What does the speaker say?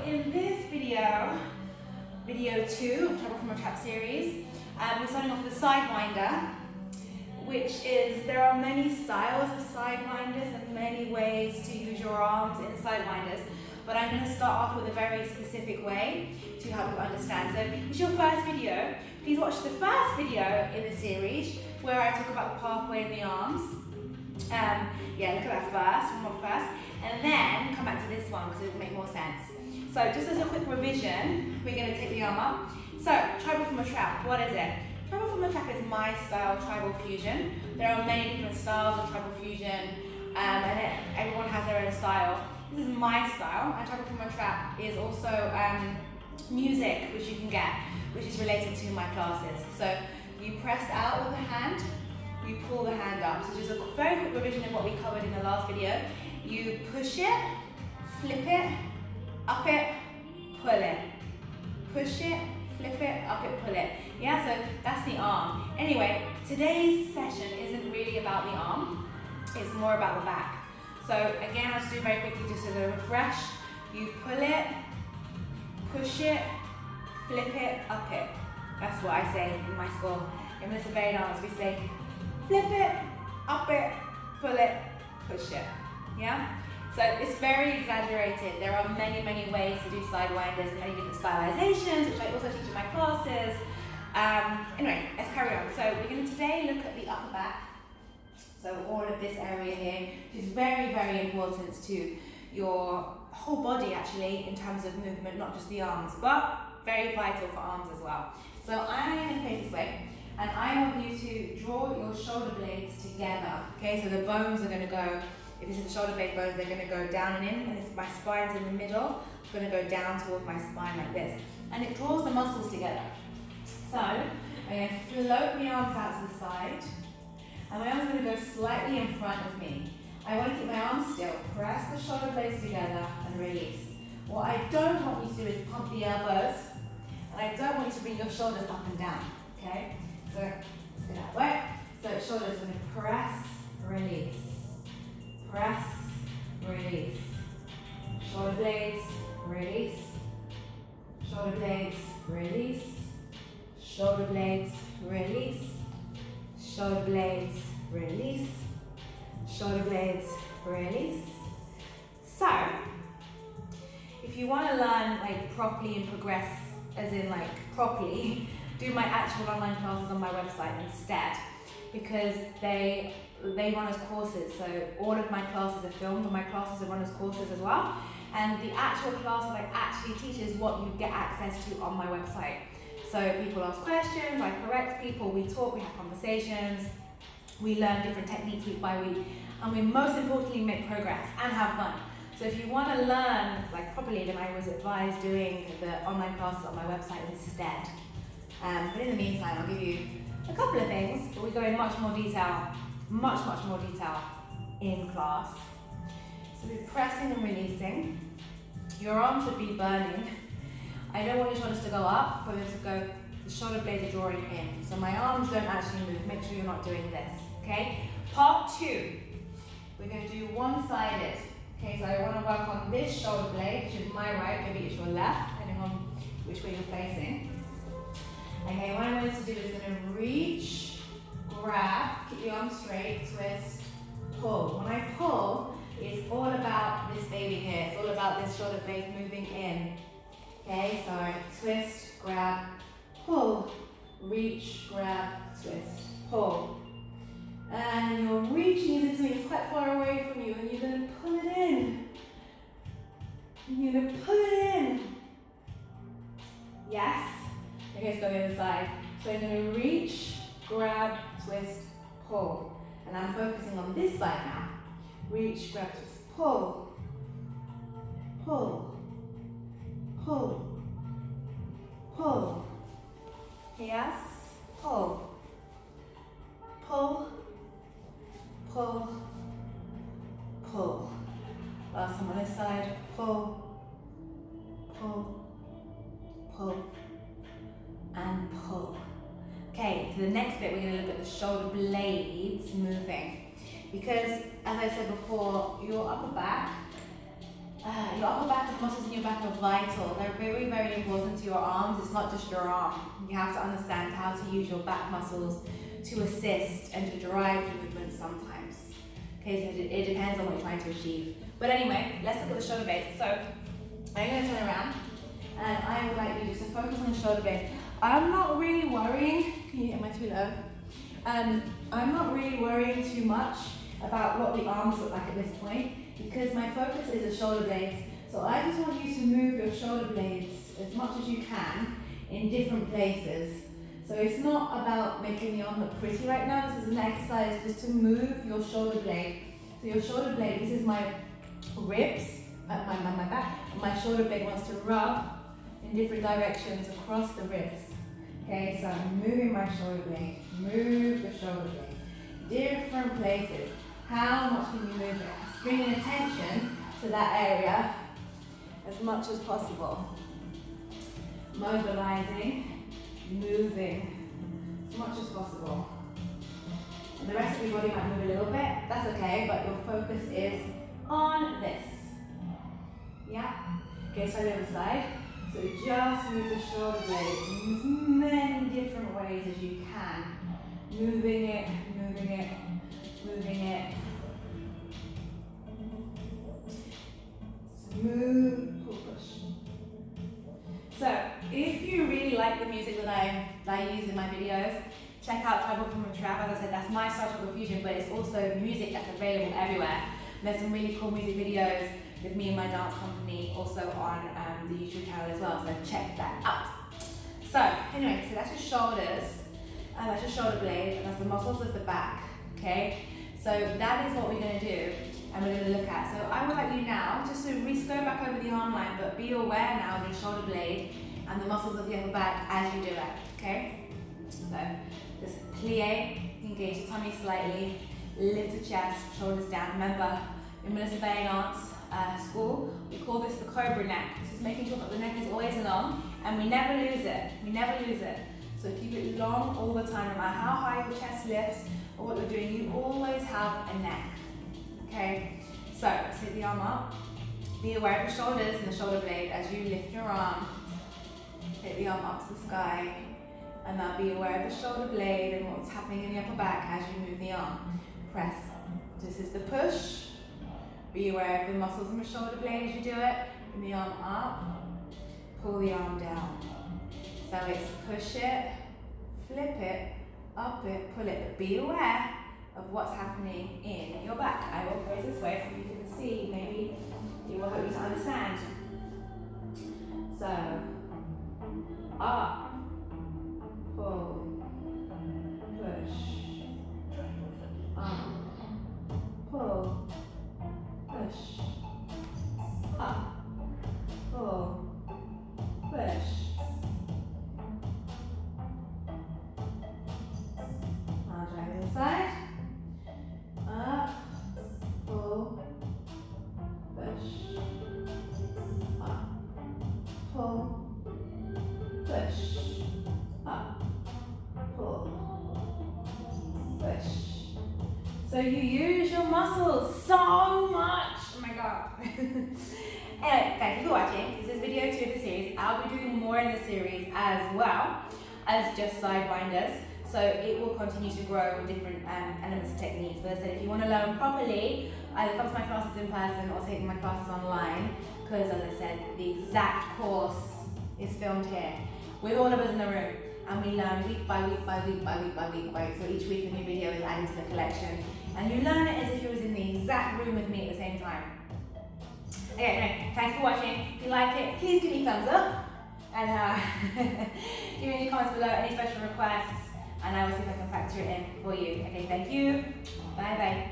in this video 2 of Trouble from a Trap series, we're starting off with the Sidewinder, which is, there are many styles of Sidewinders and many ways to use your arms in Sidewinders, but I'm going to start off with a very specific way to help you understand. So if it's your first video, please watch the first video in the series where I talk about the pathway in the arms. Yeah, look at that first, and then come back to this one because it will make more sense. So just as a quick revision, we're going to take the arm up. So, tribal from a trap, what is it? Tribal from a trap is my style, tribal fusion. There are many different styles of tribal fusion, and everyone has their own style. This is my style, and tribal from a trap is also music, which you can get, which is related to my classes. So, you press out with the hand, you pull the hand up. So just a very quick revision of what we covered in the last video. You push it, flip it, up it, pull it. Push it, flip it, up it, pull it. Yeah, so that's the arm. Anyway, today's session isn't really about the arm, it's more about the back. So again, I'll just do very quickly just as a refresh. You pull it, push it, flip it, up it. That's what I say in my school. In Mr. BellyDance, we say, flip it, up it, pull it, push it. Yeah? So it's very exaggerated. There are many, many ways to do Sidewinders, many different stylizations, which I also teach in my classes. Anyway, let's carry on. So we're going to today look at the upper back. So all of this area here, which is very, very important to your whole body actually, in terms of movement, not just the arms, but very vital for arms as well. So I'm going to face this way. And I want you to draw your shoulder blades together. Okay, so the bones are going to go, if this is the shoulder blade bones, they're going to go down and in, and if my spine's in the middle, it's going to go down towards my spine like this. And it draws the muscles together. So, I'm going to float my arms out to the side, and my arms are going to go slightly in front of me. I want to keep my arms still, press the shoulder blades together and release. What I don't want you to do is pump the elbows, and I don't want you to bring your shoulders up and down, okay? So, let's go that way. So, shoulders are going to press, release. Press, release. Shoulder blades, release. Shoulder blades, release. Shoulder blades, release. Shoulder blades, release. Shoulder blades, release. So, if you want to learn like properly and progress, as in like properly, do my actual online classes on my website instead, because they run as courses. So all of my classes are filmed, and my classes are run as courses as well. And the actual class that I actually teach is what you get access to on my website. So people ask questions, I correct people, we talk, we have conversations, we learn different techniques week by week, and we most importantly make progress and have fun. So if you want to learn like properly, then I always advise doing the online classes on my website instead. But in the meantime, I'll give you a couple of things, but we go in much more detail in class. So we're pressing and releasing. Your arms should be burning. I don't want your shoulders to go up, but to go, the shoulder blades are drawing in. So my arms don't actually move. Make sure you're not doing this, okay? Part 2, we're going to do one-sided. Okay, so I want to work on this shoulder blade, which is my right, maybe it's your left, depending on which way you're facing. Okay, what I'm going to do is going to reach, grab, keep your arms straight, twist, pull. When I pull, it's all about this baby here. It's all about this shoulder blade moving in. Okay, so I twist, grab, pull, reach, grab, twist, pull. And you're reaching as it's quite far away from you, and you're going to pull it in. You're going to pull it in. Yes. Okay, let's go the other side. So I'm going to reach, grab, twist, pull. And I'm focusing on this side now. Reach, grab, twist, pull. Pull. Pull. Pull. Yes. Pull. Pull. Pull. Pull. Last time on this side. Pull. Pull. Pull. And pull. Okay, so the next bit we're going to look at the shoulder blades moving, because as I said before, your upper back Your upper back and the muscles in your back are vital. They're very, very important to your arms. It's not just your arm. You have to understand how to use your back muscles to assist and to drive the movement sometimes. Okay, so it depends on what you're trying to achieve. But anyway, let's look at the shoulder blades. So I'm going to turn around and I would like you just to focus on the shoulder blades. I'm not really worrying, can you, am I too low? I'm not really worrying too much about what the arms look like at this point because my focus is the shoulder blades. So I just want you to move your shoulder blades as much as you can in different places. So it's not about making the arm look pretty right now. This is an exercise just to move your shoulder blade. So your shoulder blade, this is my ribs, my back, and my shoulder blade wants to rub in different directions across the ribs. Okay, so I'm moving my shoulder blade, move the shoulder blade, different places. How much can you move it? Just bringing attention to that area as much as possible. Mobilizing, moving as much as possible. And the rest of your body might move a little bit, that's okay, but your focus is on this. Yeah? Okay, so the other side. So just move the shoulder blade in as many different ways as you can. Moving it, moving it, moving it. So move, pull, push. So if you really like the music that I use in my videos, check out Tribal from a Trap. As I said, that's my style of fusion, but it's also music that's available everywhere. There's some really cool music videos with me and my dance company also on the YouTube channel as well, so check that out. So anyway, so that's your shoulders, and that's your shoulder blade, and that's the muscles of the back, okay? So that is what we're going to do, and we're going to look at. So I would like you now, just to go back over the arm line, but be aware now of your shoulder blade and the muscles of the upper back as you do it, okay? So just plie, engage the tummy slightly, lift the chest, shoulders down. Remember, in Melissa BellyDance school, we call this the cobra neck. This is making sure that the neck is always long and we never lose it. We never lose it. So keep it long all the time. No matter how high your chest lifts or what you're doing, you always have a neck. Okay? So sit the arm up. Be aware of the shoulders and the shoulder blade as you lift your arm. Take the arm up to the sky. And now be aware of the shoulder blade and what's happening in the upper back as you move the arm. Press. This is the push. Be aware of the muscles in the shoulder blade as you do it. Bring the arm up, pull the arm down. So it's push it, flip it, up it, pull it. But be aware of what's happening in your back. I will face this way so you can see. Maybe it will help you to understand. So, up, pull, push, up, pull, push, up, pull, push. Now drag it inside. Up, pull, push. Up, pull, push. Up, pull, push. So you use your muscles so much. Oh my god. Anyway, thank you for watching. This is video 2 of the series. I'll be doing more in the series as well as just Sidewinders. So it will continue to grow with different elements and techniques. But as I said, if you want to learn properly, either come to my classes in person or take my classes online, because as I said, the exact course is filmed here with all of us in the room. And we learn week by week by week by week by week by week. So each week a new video is added to the collection. And you learn it as if you was in the exact room with me at the same time. Okay, anyway, thanks for watching. If you like it, please give me a thumbs up. And give me any comments below, any special requests. And I will see if I can factor it in for you. Okay, thank you. Bye bye.